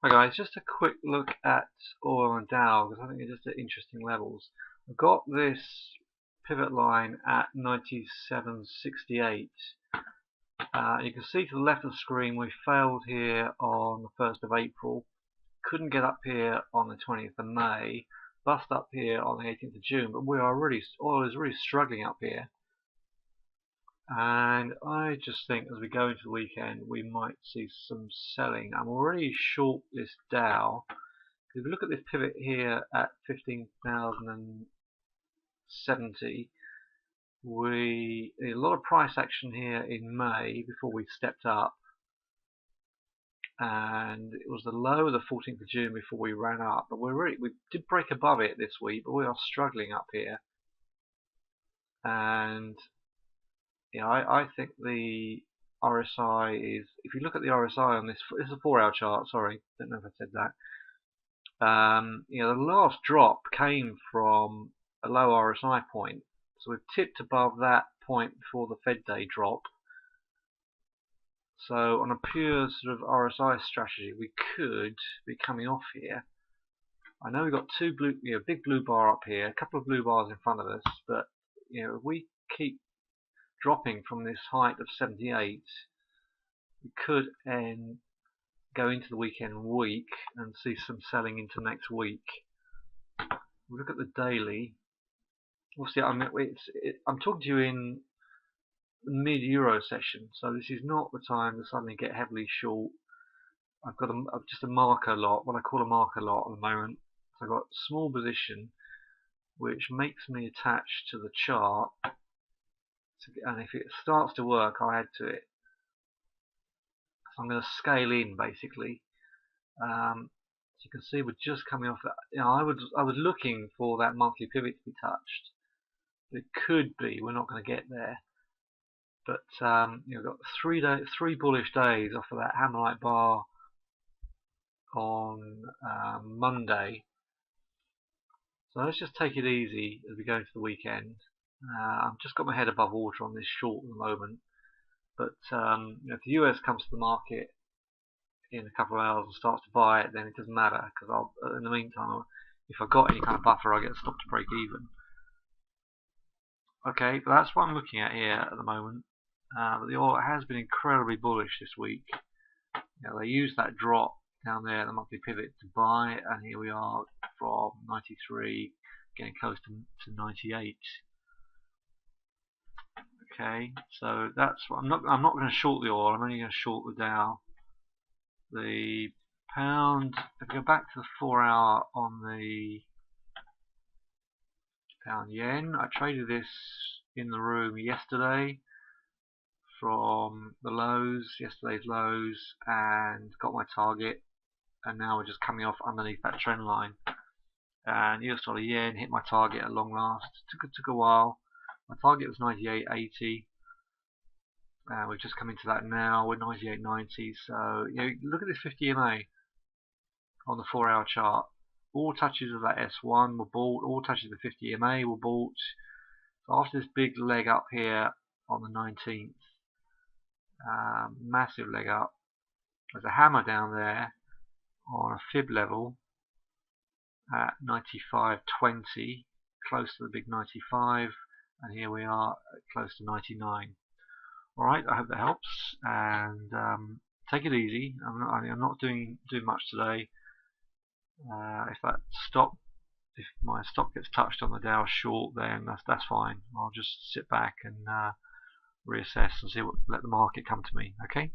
Hi guys, just a quick look at oil and Dow because I think it's just at interesting levels. I've got this pivot line at 97.68. You can see to the left of the screen we failed here on the 1st of April, couldn't get up here on the 20th of May, bust up here on the 18th of June, but oil is really struggling up here. And I just think as we go into the weekend we might see some selling. I'm already short this Dow. If we look at this pivot here at 15,070, we a lot of price action here in May before we stepped up, and it was the low of the 14th of June before we ran up. But we did break above it this week, but we are struggling up here. And I think the RSI is, if you look at the RSI on this is a 4-hour chart. Sorry, don't know if I said that. The last drop came from a low RSI point, so we've tipped above that point before the Fed day drop. So on a pure sort of RSI strategy, we could be coming off here. I know we've got big blue bar up here, a couple of blue bars in front of us, but if we keep dropping from this height of 78, we could go into the weekend weak and see some selling into next week. We look at the daily. Obviously, I'm talking to you in mid-euro session, so this is not the time to suddenly get heavily short. I've got just a marker lot, what I call a marker lot at the moment. So I've got a small position which makes me attach to the chart, and if it starts to work, I'll add to it. So I'm going to scale in basically. So you can see we're just coming off that. I was looking for that monthly pivot to be touched. It could be we're not going to get there, but we've got three bullish days off of that hammerite bar on Monday. So let's just take it easy as we go into the weekend. I've just got my head above water on this short at the moment, but if the US comes to the market in a couple of hours and starts to buy it, then it doesn't matter, because in the meantime, if I've got any kind of buffer, I get stopped to break even. Okay, but that's what I'm looking at here at the moment. But the oil has been incredibly bullish this week. They used that drop down there, the monthly pivot, to buy, and here we are from 93 getting close to 98. Okay, so that's what I'm not going to short the oil. I'm only going to short the Dow. The pound, if I go back to the 4-hour on the pound yen, I traded this in the room yesterday from the lows, yesterday's lows, and got my target, and now we're just coming off underneath that trend line. And US dollar yen hit my target at long last. Took a while. My target was 98.80. We've just come into that now. We're 98.90. So look at this 50 EMA on the 4-hour chart. All touches of that S1 were bought. All touches of the 50 EMA were bought. So after this big leg up here on the 19th, massive leg up. There's a hammer down there on a fib level at 95.20, close to the big 95, and here we are close to 99. Alright, I hope that helps, and take it easy. I'm not doing much today. If my stop gets touched on the Dow short, then that's fine. I'll just sit back and reassess and let the market come to me. Okay.